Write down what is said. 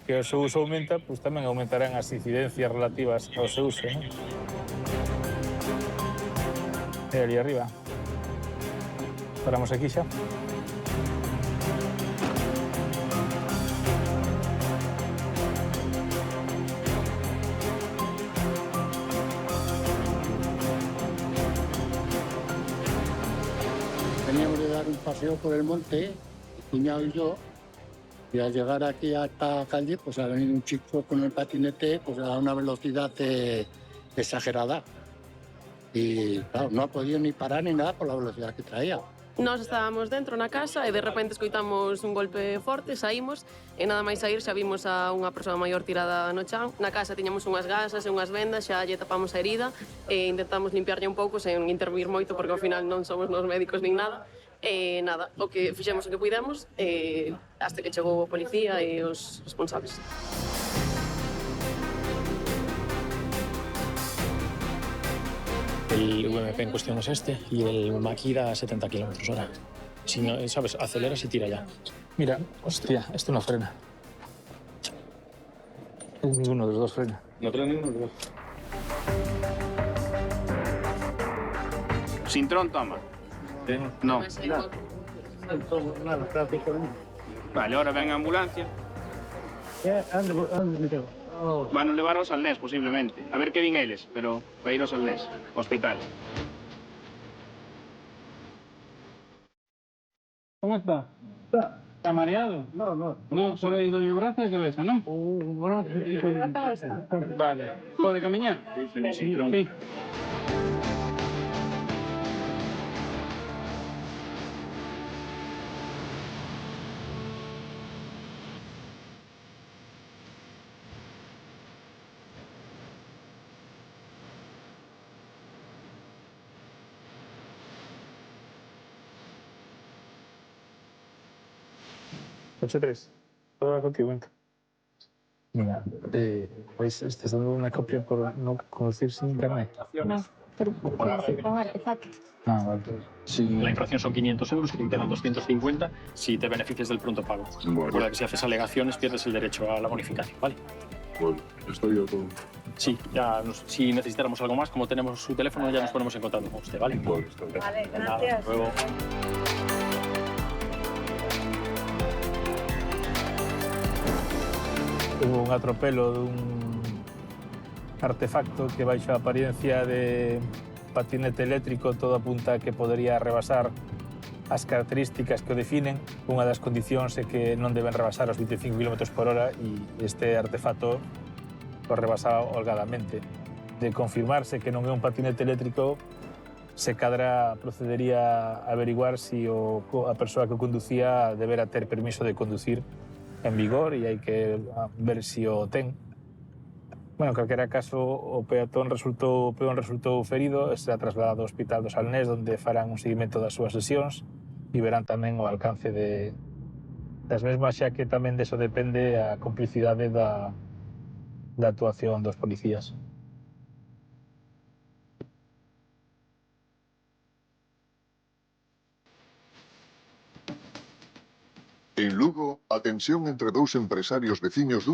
que o seu uso aumenta, pois tamén aumentarán as incidencias relativas ao seu uso, non? E ali arriba. Paramos aquí xa. Teníamos de dar un paseo por el monte, mi cuñado y yo, y al llegar aquí a esta calle, pues ha venido un chico con el patinete pues a una velocidad exagerada. Y claro, no ha podido ni parar ni nada por la velocidad que traía. Nós estábamos dentro na casa e de repente escoitamos un golpe forte, saímos e nada máis saír xa vimos a unha persoa maior tirada no chan. Na casa tiñamos unhas gasas e unhas vendas, xa lle tapamos a herida e intentamos limpiarlle un pouco sen intervir moito porque ao final non somos nos médicos nin nada. E nada, o que fixemos o que puidemos hasta que chegou a policía e os responsables. El VMP en cuestión es este y el Maki da 70 km/h. Si no, ¿sabes? Aceleras y tira ya. Mira, hostia, esto no frena. Ninguno de los dos frena. No trae ninguno de los dos. Sintrón, toma. No. Vale, ahora ven a ambulancia. Van a levaros al NES, posiblemente. A ver qué din eles, pero para iros al NES, hospital. ¿Cómo está? ¿Está mareado? No. No, solo hay dolor de brazo y cabeza, ¿no? Vale. ¿Puede caminar? Sí. Coche 3. Todo va contigo, venga. Mira, pues estás dando una copia por no conducir sin internet. No, pero con artefacto. Ah, vale. Sí, la infracción son 500 euros, que te quedan 250 si te beneficias del pronto pago. Recuerda que si haces alegaciones pierdes el derecho a la bonificación, ¿vale? Bueno, estaría todo. Sí, ya si necesitáramos algo más, como tenemos su teléfono, ya nos ponemos en contacto con usted, ¿vale? Bueno, está bien. Vale, Nada, gracias. hasta luego. Hubo un atropelo dun artefacto que baixo a apariencia de patinete eléctrico todo apunta a que podería rebasar as características que o definen. Unha das condicións é que non deben rebasar os 25 km/h e este artefacto o rebasaba holgadamente. De confirmarse que non é un patinete eléctrico, se cadra procedería a averiguar se a persoa que o conducía debera ter permiso de conducir en vigor e hai que ver se o ten. Bueno, en calquera caso, o peón resultou ferido e será trasladado ao Hospital do Salnés, onde farán un seguimento das súas lesións e verán tamén o alcance das mesmas, xa que tamén deso depende a complicidade da actuación dos policías. En Lugo, a tensión entre dous empresarios veciños